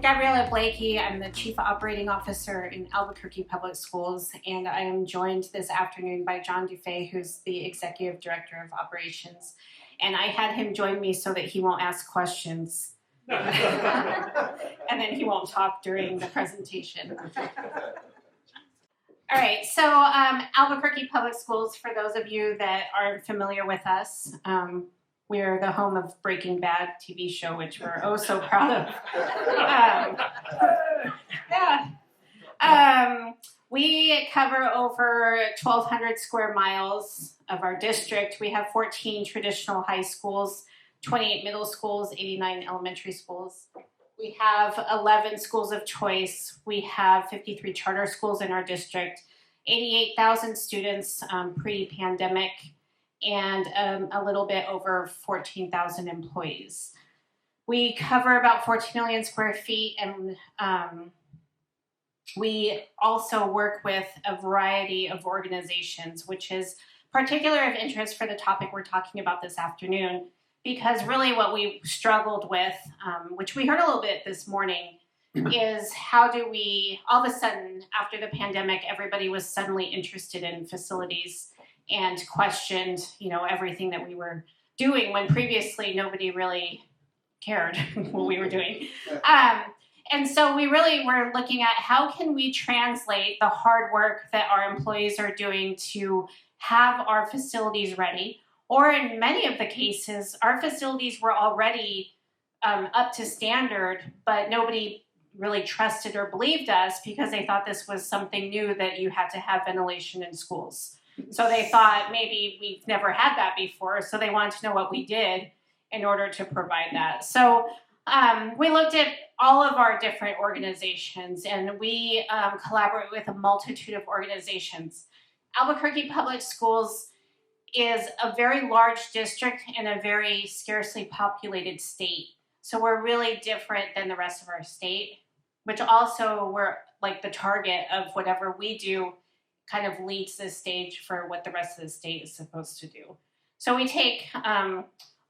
Gabriella Blakey. I'm the Chief Operating Officer in Albuquerque Public Schools, and I am joined this afternoon by John Dufay, who's the Executive Director of Operations. And I had him join me so that he won't ask questions. And then he won't talk during the presentation. All right, so Albuquerque Public Schools, for those of you that aren't familiar with us, we're the home of Breaking Bad TV show, which we're oh so proud of. We cover over 1,200 square miles of our district. We have 14 traditional high schools, 28 middle schools, 89 elementary schools. We have 11 schools of choice. We have 53 charter schools in our district, 88,000 students pre-pandemic, and a little bit over 14,000 employees. We cover about 14 million square feet, and we also work with a variety of organizations, which is particular of interest for the topic we're talking about this afternoon, because really what we struggled with, which we heard a little bit this morning, is how do we, all of a sudden, after the pandemic, everybody was suddenly interested in facilities and questioned, everything that we were doing when previously nobody really cared what we were doing. And so we really were looking at how can we translate the hard work that our employees are doing to have our facilities ready, or in many of the cases, our facilities were already up to standard, but nobody really trusted or believed us because they thought this was something new that you had to have ventilation in schools. So they thought maybe we've never had that before, so they wanted to know what we did in order to provide that. So we looked at all of our different organizations, and we collaborate with a multitude of organizations. Albuquerque Public Schools is a very large district in a very scarcely populated state. So we're really different than the rest of our state, which also we're like the target of whatever we do kind of leads the stage for what the rest of the state is supposed to do. So we take a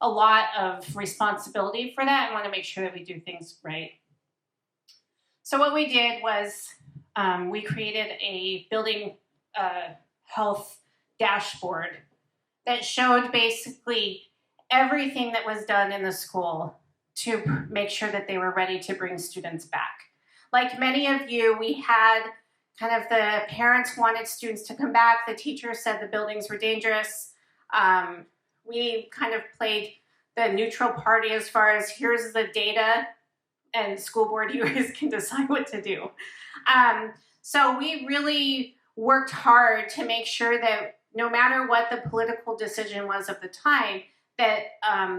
lot of responsibility for that and want to make sure that we do things right. So what we did was we created a building health dashboard that showed basically everything that was done in the school to make sure that they were ready to bring students back. Like many of you, we had kind of the parents wanted students to come back. The teachers said the buildings were dangerous. We kind of played the neutral party as far as here's the data and school board, you guys can decide what to do. So we really worked hard to make sure that no matter what the political decision was of the time, that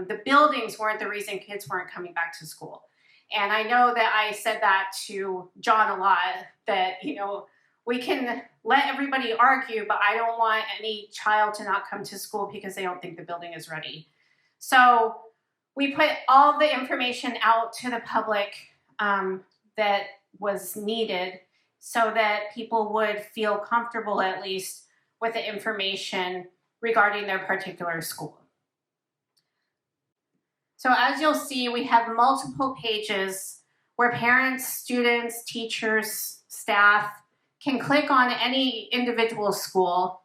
the buildings weren't the reason kids weren't coming back to school. And I know that I said that to John a lot, that, we can let everybody argue, but I don't want any child to not come to school because they don't think the building is ready. So we put all the information out to the public that was needed so that people would feel comfortable at least with the information regarding their particular school. So as you'll see, we have multiple pages where parents, students, teachers, staff can click on any individual school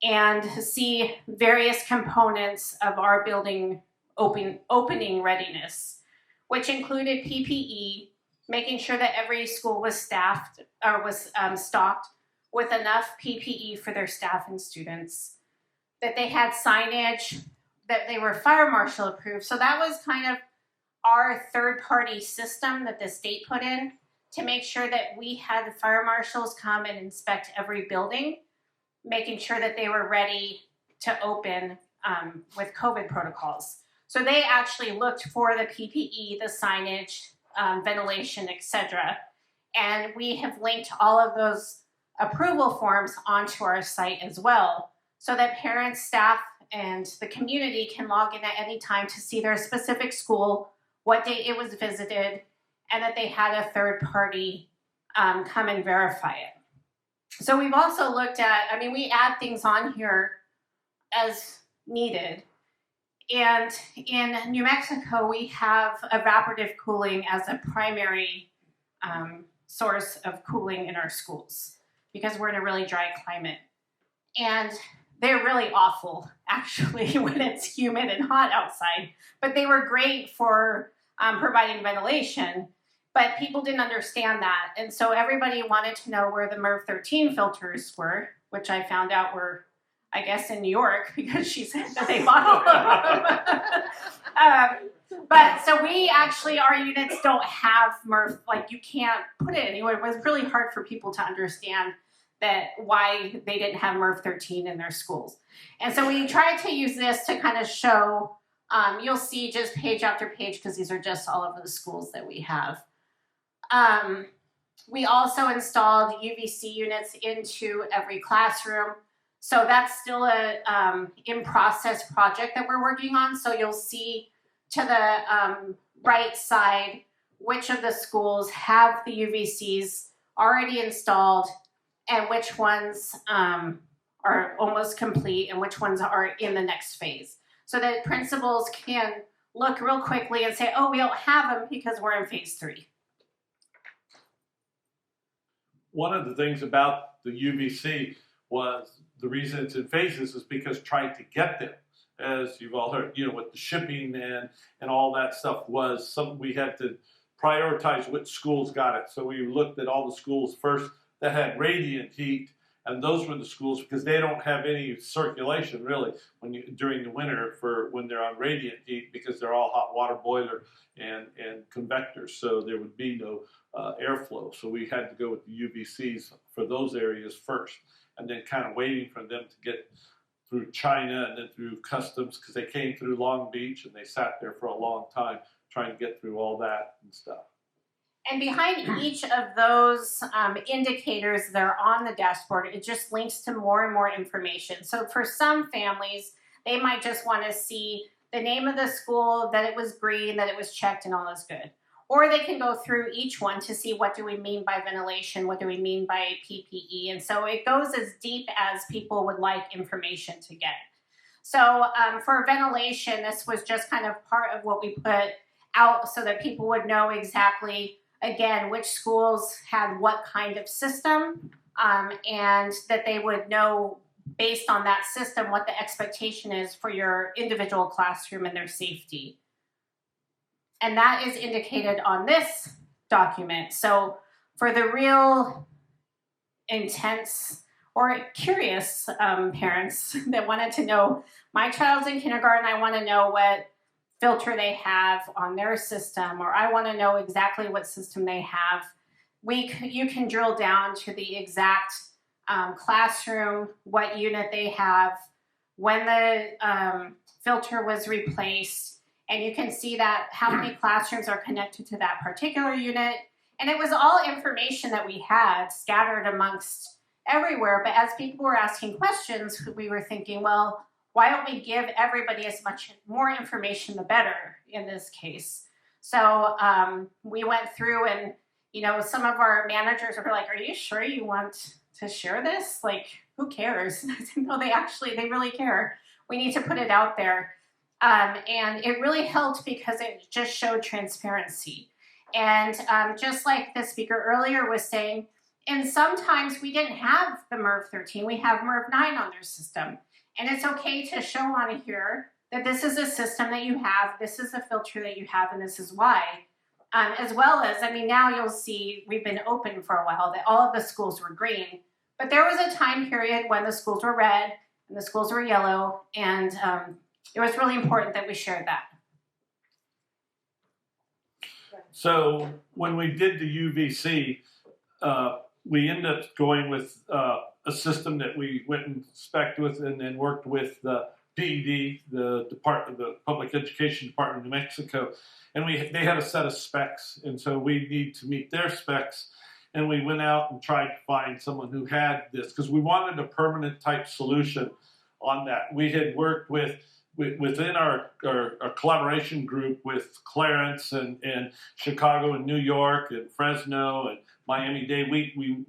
and see various components of our building opening readiness, which included PPE, making sure that every school was staffed or was stocked with enough PPE for their staff and students, that they had signage, that they were fire marshal approved. So that was kind of our third-party system that the state put in to make sure that we had the fire marshals come and inspect every building, making sure that they were ready to open with COVID protocols. So they actually looked for the PPE, the signage, ventilation, etc. And we have linked all of those approval forms onto our site as well, so that parents, staff, and the community can log in at any time to see their specific school, what date it was visited, and that they had a third party come and verify it. So we've also looked at, we add things on here as needed. And in New Mexico, we have evaporative cooling as a primary source of cooling in our schools because we're in a really dry climate. And they're really awful, actually, when it's humid and hot outside. But they were great for providing ventilation. But people didn't understand that. And so everybody wanted to know where the MERV 13 filters were, which I found out were, I guess, in New York, because she said that they bought all of them. But so we actually, our units don't have MERV, like you can't put it anywhere. It was really hard for people to understand that why they didn't have MERV 13 in their schools. And so we tried to use this to kind of show, you'll see just page after page, because these are just all of the schools that we have. We also installed UVC units into every classroom. So that's still a in-process project that we're working on. So you'll see to the right side which of the schools have the UVCs already installed and which ones are almost complete and which ones are in the next phase. So that principals can look real quickly and say, oh, we don't have them because we're in phase 3. One of the things about the UVC was the reason it's in phases is because trying to get them, as you've all heard, with the shipping and all that stuff was something we had to prioritize which schools got it. So we looked at all the schools first that had radiant heat, and those were the schools because they don't have any circulation really during the winter for when they're on radiant heat because they're all hot water boiler and convectors, so there would be no airflow. So we had to go with the UVCs for those areas first, and then kind of waiting for them to get through China and then through customs because they came through Long Beach and they sat there for a long time trying to get through all that and stuff. And behind each of those indicators that are on the dashboard, it just links to more and more information. So for some families, they might just want to see the name of the school, that it was green, that it was checked, and all is good. Or they can go through each one to see what do we mean by ventilation, what do we mean by PPE. And so it goes as deep as people would like information to get. So for ventilation, this was just kind of part of what we put out so that people would know exactly, again, which schools had what kind of system, and that they would know based on that system what the expectation is for your individual classroom and their safety. And that is indicated on this document. So for the real intense or curious parents that wanted to know, my child's in kindergarten, I want to know what filter they have on their system, or I want to know exactly what system they have. You can drill down to the exact classroom, what unit they have, when the filter was replaced, and you can see that how many classrooms are connected to that particular unit. And it was all information that we had scattered amongst everywhere. But as people were asking questions, we were thinking, well, why don't we give everybody as much more information the better in this case? So we went through and, some of our managers were like, are you sure you want to share this? Like, who cares? I said, no, they really care. We need to put it out there. And it really helped because it just showed transparency. And just like the speaker earlier was saying, and sometimes we didn't have the MERV 13, we have MERV 9 on their system. And it's okay to show on here that this is a system that you have, this is a filter that you have, and this is why. As well as, now you'll see we've been open for a while, that all of the schools were green. But there was a time period when the schools were red and the schools were yellow, and it was really important that we shared that. So when we did the UVC, we ended up going with a system that we went and spec'd with and then worked with the PED, the Public Education Department of New Mexico. And they had a set of specs, and so we need to meet their specs. And we went out and tried to find someone who had this, because we wanted a permanent type solution on that. We had worked within our collaboration group with Clarence and Chicago and New York and Fresno and Miami-Dade. We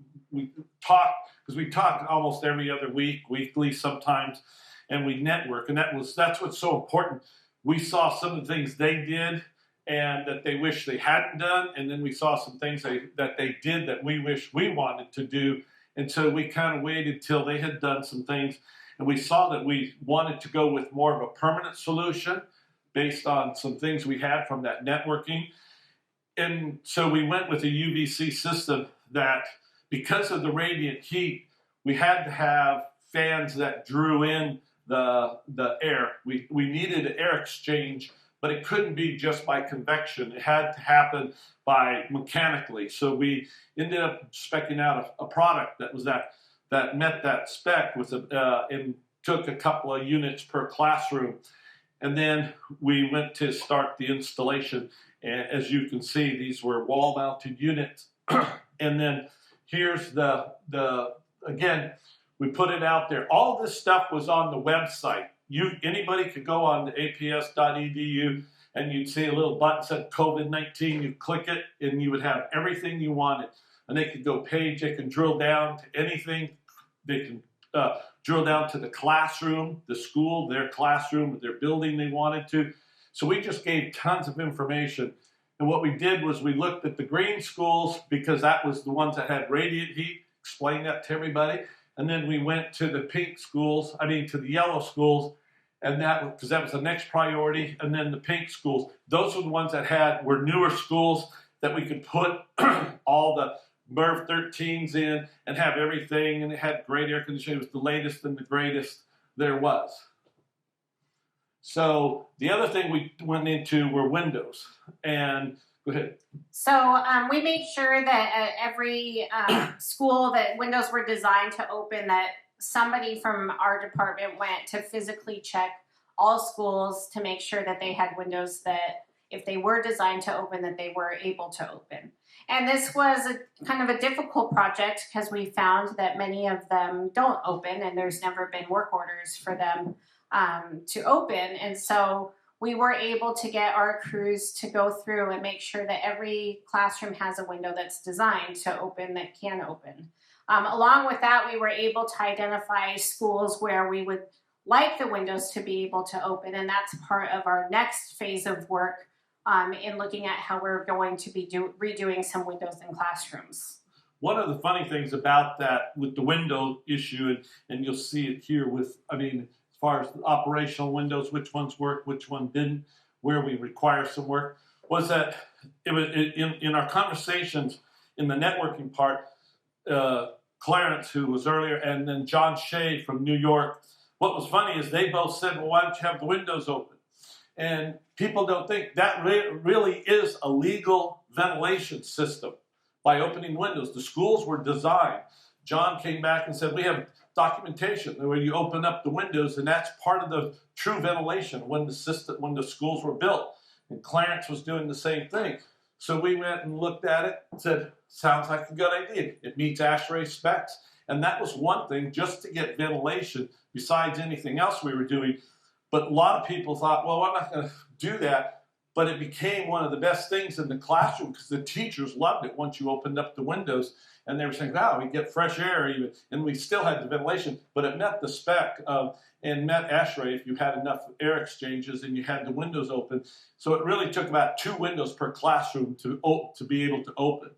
talked, because we talk almost every other week, weekly sometimes, and we network. And that's what's so important. We saw some of the things they did, and that they wish they hadn't done. And then we saw some things that they did that we wish we wanted to do. And so we kind of waited till they had done some things. And we saw that we wanted to go with more of a permanent solution based on some things we had from that networking. And so we went with a UVC system that, because of the radiant heat, we had to have fans that drew in the air. We needed an air exchange, but it couldn't be just by convection. It had to happen by mechanically. So we ended up speccing out a product that met that spec with and took a couple of units per classroom. And then we went to start the installation. And as you can see, these were wall-mounted units. And then here's again, we put it out there. All this stuff was on the website. Anybody could go on to aps.edu and you'd see a little button that said COVID-19. You click it and you would have everything you wanted. And they could go page, they can drill down to anything. They can drill down to the classroom, the school, their classroom, their building they wanted to. So we just gave tons of information. And what we did was we looked at the green schools because that was the ones that had radiant heat, explained that to everybody. And then we went to the to the yellow schools, and because that was the next priority. And then the pink schools, those were the ones that were newer schools that we could put all the MERV 13s in and have everything, and it had great air conditioning. It was the latest and the greatest there was. So the other thing we went into were windows. And go ahead. So we made sure that at every school that windows were designed to open, that somebody from our department went to physically check all schools to make sure that they had windows that, if they were designed to open, that they were able to open. And this was kind of a difficult project because we found that many of them don't open, and there's never been work orders for them to open. And so we were able to get our crews to go through and make sure that every classroom has a window that's designed to open, that can open. Along with that, we were able to identify schools where we would like the windows to be able to open, and that's part of our next phase of work in looking at how we're going to be redoing some windows in classrooms. One of the funny things about that with the window issue, and you'll see it here as far as the operational windows, which ones work, which one didn't, where we require some work, was that it was in our conversations in the networking part, Clarence, who was earlier, and then John Shea from New York. What was funny is they both said, well, why don't you have the windows open? And people don't think that really is a legal ventilation system by opening windows. The schools were designed. John came back and said, we have documentation where you open up the windows, and that's part of the true ventilation when the schools were built. And Clarence was doing the same thing. So we went and looked at it and said, sounds like a good idea. It meets ASHRAE specs. And that was one thing, just to get ventilation, besides anything else we were doing. But a lot of people thought, well, I'm not going to do that. But it became one of the best things in the classroom because the teachers loved it once you opened up the windows. And they were saying, wow, we get fresh air even. And we still had the ventilation, but it met the spec and met ASHRAE if you had enough air exchanges and you had the windows open. So it really took about 2 windows per classroom to be able to open.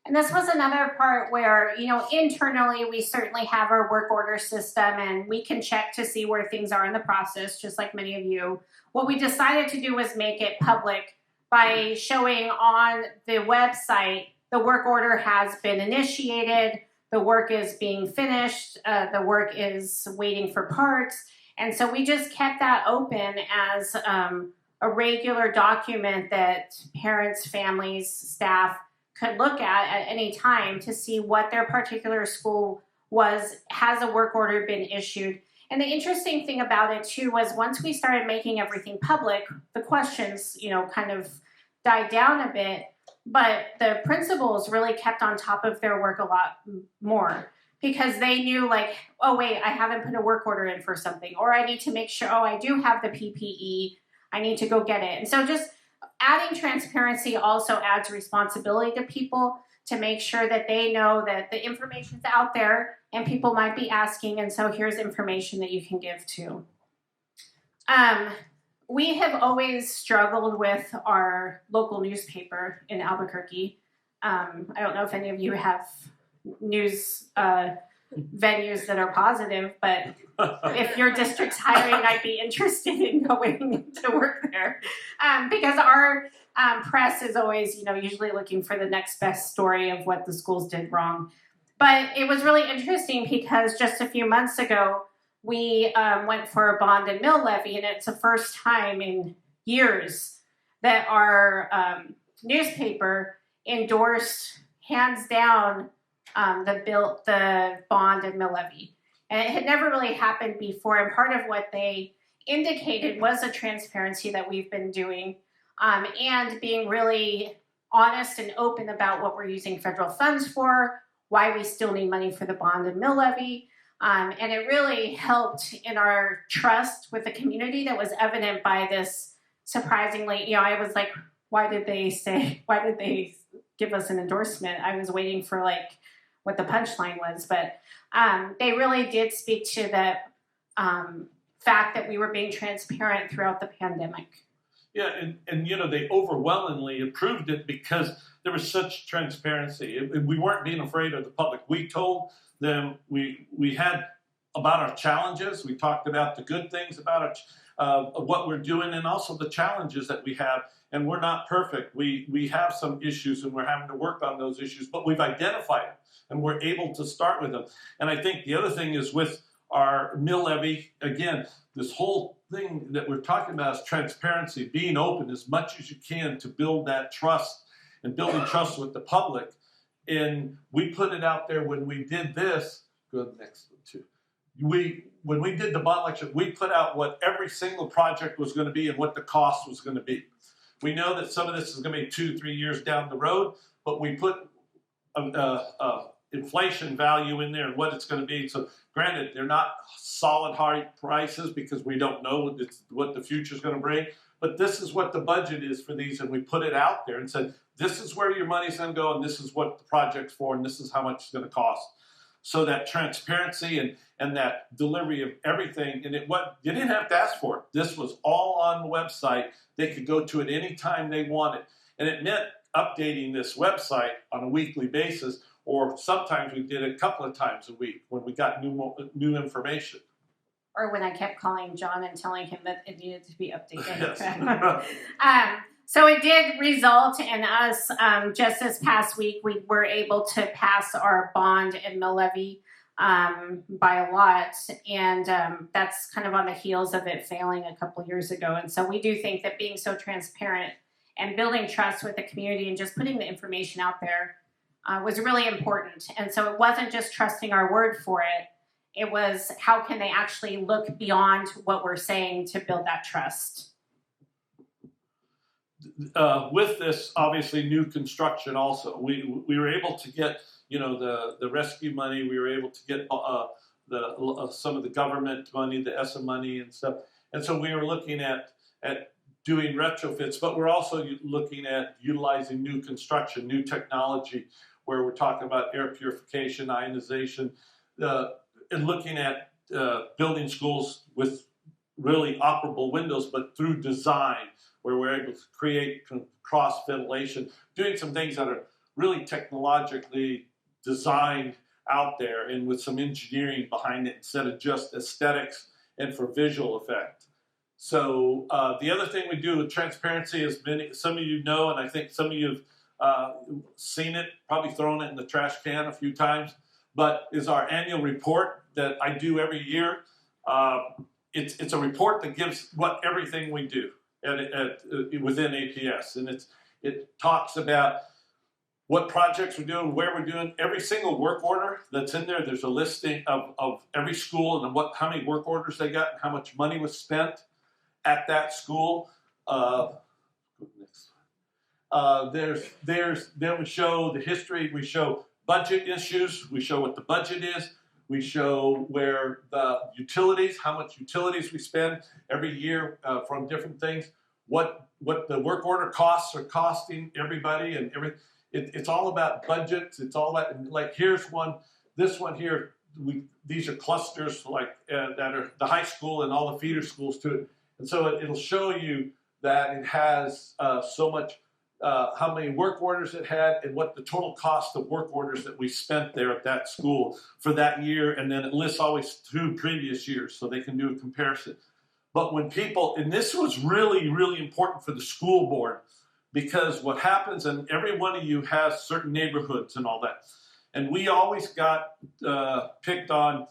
And this was another part where, internally we certainly have our work order system and we can check to see where things are in the process, just like many of you. What we decided to do was make it public by showing on the website the work order has been initiated, the work is being finished, the work is waiting for parts. And so we just kept that open as a regular document that parents, families, staff could look at any time to see what their particular school has a work order been issued. And the interesting thing about it too was once we started making everything public, the questions, kind of died down a bit, but the principals really kept on top of their work a lot more because they knew oh wait, I haven't put a work order in for something, or I need to make sure, I do have the PPE, I need to go get it. And so just adding transparency also adds responsibility to people to make sure that they know that the information's out there and people might be asking, and so here's information that you can give to. We have always struggled with our local newspaper in Albuquerque. I don't know if any of you have news venues that are positive, but if your district's hiring, I'd be interested in going to work there, because our press is always, usually looking for the next best story of what the schools did wrong. But it was really interesting because just a few months ago, we went for a bond and mill levy, and it's the first time in years that our newspaper endorsed, hands down, the bond and mill levy. And it had never really happened before. And part of what they indicated was the transparency that we've been doing, and being really honest and open about what we're using federal funds for, why we still need money for the bond and mill levy. And it really helped in our trust with the community that was evident by this surprisingly, I was like, why did they give us an endorsement? I was waiting for what the punchline was, but they really did speak to the fact that we were being transparent throughout the pandemic. Yeah, and they overwhelmingly approved it because there was such transparency. We weren't being afraid of the public. We told them we had about our challenges. We talked about the good things about what we're doing, and also the challenges that we have. And we're not perfect. We have some issues, and we're having to work on those issues, but we've identified them, and we're able to start with them. And I think the other thing is with our mill levy, again, this whole thing that we're talking about is transparency, being open as much as you can to build that trust and building trust with the public. And we put it out there when we did this. Go to the next one too. When we did the bond lecture, we put out what every single project was going to be and what the cost was going to be. We know that some of this is going to be 2-3 years down the road, but we put inflation value in there and what it's going to be. So granted, they're not solid hard prices because we don't know what the future is going to bring, but this is what the budget is for these, and we put it out there and said, this is where your money's going to go, and this is what the project's for, and this is how much it's going to cost. So that transparency and that delivery of everything, and you didn't have to ask for it. This was all on the website. They could go to it anytime they wanted. And it meant updating this website on a weekly basis, or sometimes we did it a couple of times a week when we got new information. Or when I kept calling John and telling him that it needed to be updated. Yes. So it did result in us, just this past week, we were able to pass our bond and mill levy by a lot. And that's kind of on the heels of it failing a couple years ago. And so we do think that being so transparent and building trust with the community and just putting the information out there was really important. And so it wasn't just trusting our word for it. It was how can they actually look beyond what we're saying to build that trust. With this, obviously, new construction also, we were able to get, the rescue money. We were able to get some of the government money, the ESSA money and stuff. And so we were looking at doing retrofits, but we're also looking at utilizing new construction, new technology, where we're talking about air purification, ionization, and looking at building schools with really operable windows, but through design, where we're able to create cross ventilation, doing some things that are really technologically designed out there and with some engineering behind it instead of just aesthetics and for visual effect. So the other thing we do with transparency is some of you know, and I think some of you have seen it, probably thrown it in the trash can a few times, but is our annual report that I do every year. It's a report that gives everything we do within APS, and it talks about what projects we're doing, where we're doing, every single work order that's in there. There's a listing of every school and how many work orders they got and how much money was spent at that school. Then we show the history. We show budget issues. We show what the budget is. We show where the utilities, how much utilities we spend every year from different things, what the work order costs are costing everybody, and it's all about budgets. It's all about, here's one, this one here. These are clusters that are the high school and all the feeder schools to it. And so it'll show you that it has so much, how many work orders it had and what the total cost of work orders that we spent there at that school for that year. And then it lists always 2 previous years so they can do a comparison. But when people, and this was really, really important for the school board, because what happens, and every one of you has certain neighborhoods and all that. And we always got picked on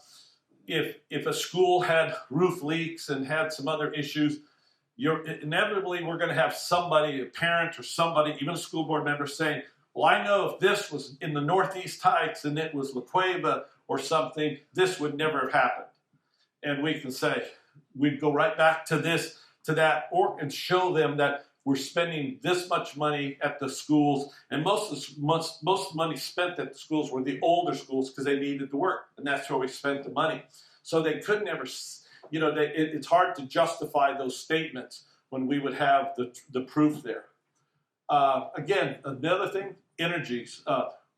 if a school had roof leaks and had some other issues. Inevitably, we're going to have somebody, a parent or somebody, even a school board member saying, well, I know if this was in the Northeast Heights and it was La Cueva or something, this would never have happened. And we can say, we'd go right back to this, to that, and show them that we're spending this much money at the schools, and most of the money spent at the schools were the older schools because they needed the work, and that's where we spent the money. So they could never, it's hard to justify those statements when we would have the proof there. Again, another thing, energies.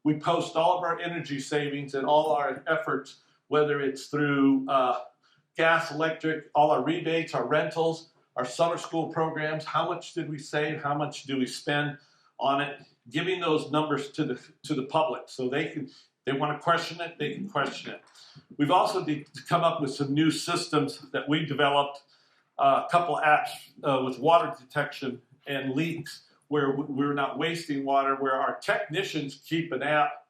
We post all of our energy savings and all our efforts, whether it's through gas, electric, all our rebates, our rentals, our summer school programs. How much did we save? How much do we spend on it? Giving those numbers to the public so they want to question it, they can question it. We've also come up with some new systems that we developed, a couple apps with water detection and leaks where we're not wasting water, where our technicians keep an app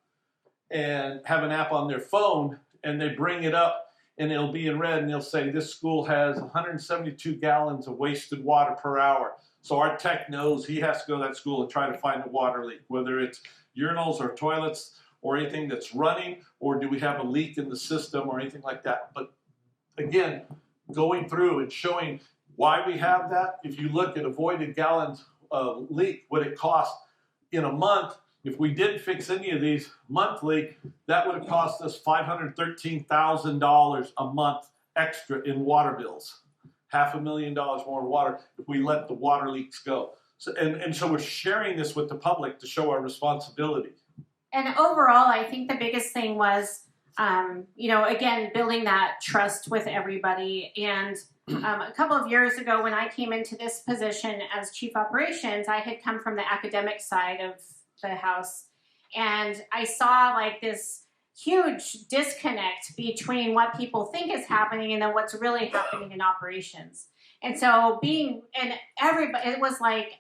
and have an app on their phone, and they bring it up and it'll be in red and they'll say this school has 172 gallons of wasted water per hour. So our tech knows he has to go to that school and try to find a water leak, whether it's urinals or toilets or anything that's running, or do we have a leak in the system or anything like that. But again, going through and showing why we have that. If you look at avoided gallons leak, what it costs in a month, if we didn't fix any of these monthly, that would have cost us $513,000 a month extra in water bills. $500,000 more in water if we let the water leaks go. So, and so we're sharing this with the public to show our responsibility. And overall, I think the biggest thing was, again, building that trust with everybody. And a couple of years ago when I came into this position as chief operations, I had come from the academic side of the house, and I saw like this huge disconnect between what people think is happening and then what's really happening in operations. And so everybody, it was like,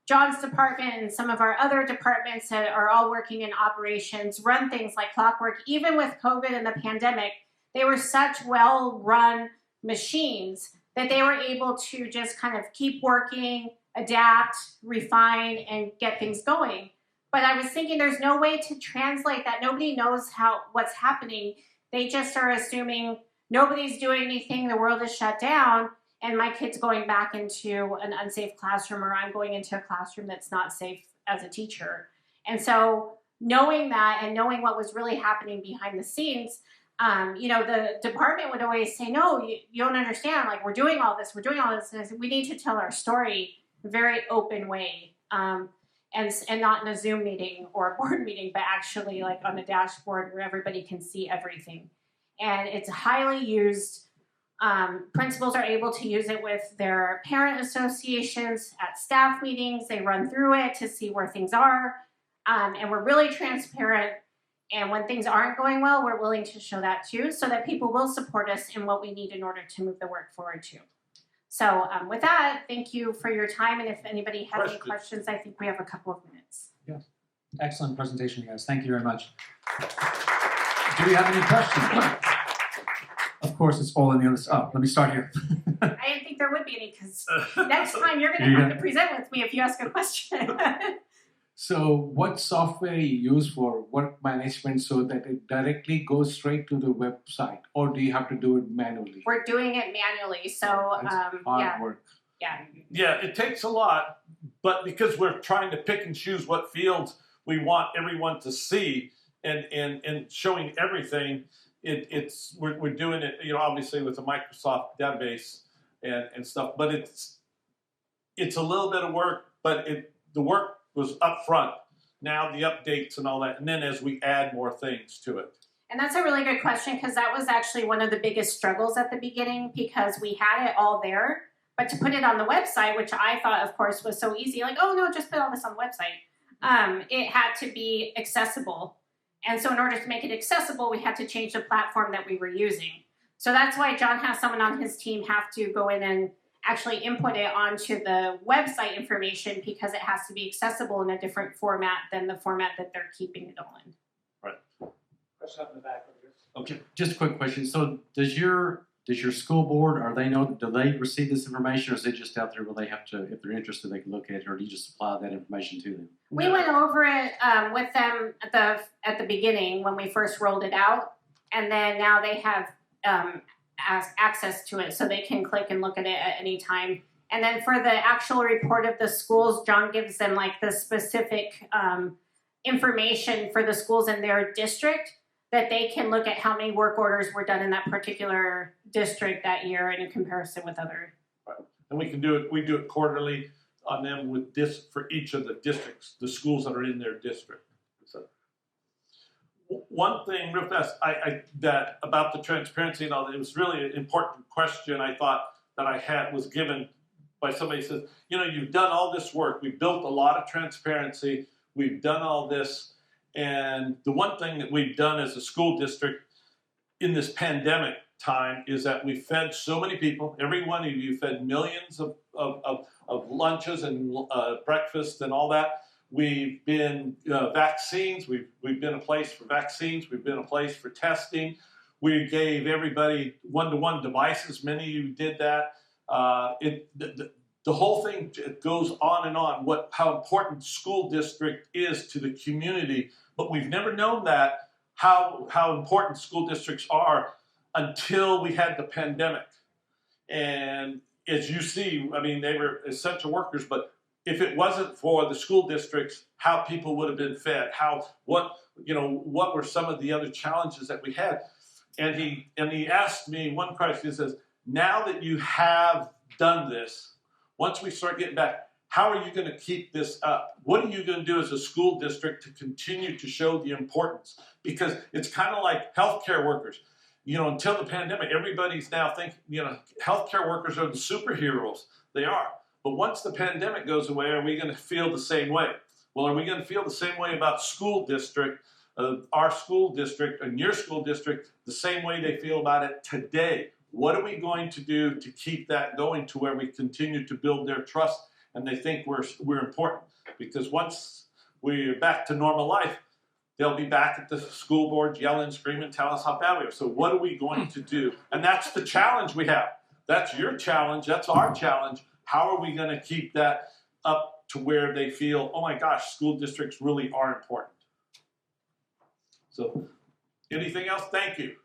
John's department and some of our other departments that are all working in operations run things like clockwork. Even with COVID and the pandemic, they were such well-run machines that they were able to just kind of keep working, adapt, refine, and get things going. But I was thinking there's no way to translate that. Nobody knows what's happening. They just are assuming nobody's doing anything, the world is shut down, and my kid's going back into an unsafe classroom, or I'm going into a classroom that's not safe as a teacher. And so knowing that and knowing what was really happening behind the scenes, the department would always say, no, you don't understand. Like, we're doing all this. And I said, we need to tell our story in a very open way, and not in a Zoom meeting or a board meeting, but actually like on a dashboard where everybody can see everything. And it's highly used. Principals are able to use it with their parent associations at staff meetings. They run through it to see where things are. And we're really transparent. And when things aren't going well, we're willing to show that too, so that people will support us in what we need in order to move the work forward too. So with that, thank you for your time. And if anybody has any questions, I think we have a couple of minutes. Yeah, excellent presentation, guys. Thank you very much. Do we have any questions? Of course, it's all in the other side. Let me start here. I didn't think there would be any, because next time you're going to have to present with me if you ask a question. So what software you use for work management so that it directly goes straight to the website, or do you have to do it manually? We're doing it manually, so hard work. Yeah, it takes a lot, but because we're trying to pick and choose what fields we want everyone to see and showing everything, we're doing it, obviously with the Microsoft database and stuff, but it's a little bit of work, but the work was up front. Now the updates and all that, and then as we add more things to it. And that's a really good question, because that was actually one of the biggest struggles at the beginning, because we had it all there, But to put it on the website, which I thought, of course, was so easy, like, oh no, just put all this on the website. It had to be accessible. And so in order to make it accessible, we had to change the platform that we were using. So that's why John has someone on his team have to go in and actually input it onto the website information, because it has to be accessible in a different format than the format that they're keeping it all in. Right. Question up in the back over here. Okay, just a quick question. So does your school board, do they receive this information, or is it just out there where they have to, if they're interested, they can look at it, or do you just supply that information to them? We went over it with them at the beginning when we first rolled it out, and then now they have access to it, so they can click and look at it at any time. And then for the actual report of the schools, John gives them like the specific information for the schools in their district, that they can look at how many work orders were done in that particular district that year in comparison with other. Right. And we can do it. We do it quarterly on them with this for each of the districts, the schools that are in their district. So, one thing real fast, that about the transparency and all that, it was really an important question I thought that I was given by somebody who says, you know, you've done all this work, we've built a lot of transparency, we've done all this, and the one thing that we've done as a school district in this pandemic time is that we fed so many people. Every one of you fed millions of lunches and breakfast and all that. We've been vaccines. We've been a place for vaccines. We've been a place for testing. We gave everybody one-to-one devices. Many of you did that. The whole thing goes on and on. How important school district is to the community, but we've never known that how important school districts are until we had the pandemic. And as you see, I mean, they were essential workers, but if it wasn't for the school districts, how people would have been fed, what were some of the other challenges that we had? And he asked me one question. He says, now that you have done this, once we start getting back, how are you going to keep this up? What are you going to do as a school district to continue to show the importance? Because it's kind of like healthcare workers. You know, until the pandemic, everybody's now thinking, you know, healthcare workers are the superheroes. They are. But once the pandemic goes away, are we going to feel the same way? Well, are we going to feel the same way about school district, our school district and your school district, the same way they feel about it today? What are we going to do to keep that going to where we continue to build their trust and they think we're important? Because once we're back to normal life, they'll be back at the school board yelling, screaming, telling us how bad we are. So what are we going to do? And that's the challenge we have. That's your challenge. That's our challenge. How are we going to keep that up to where they feel, oh my gosh, school districts really are important? So anything else? Thank you.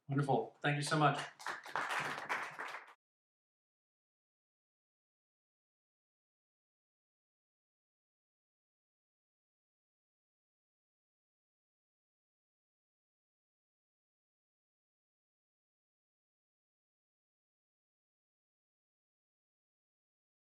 Wonderful. Thank you so much.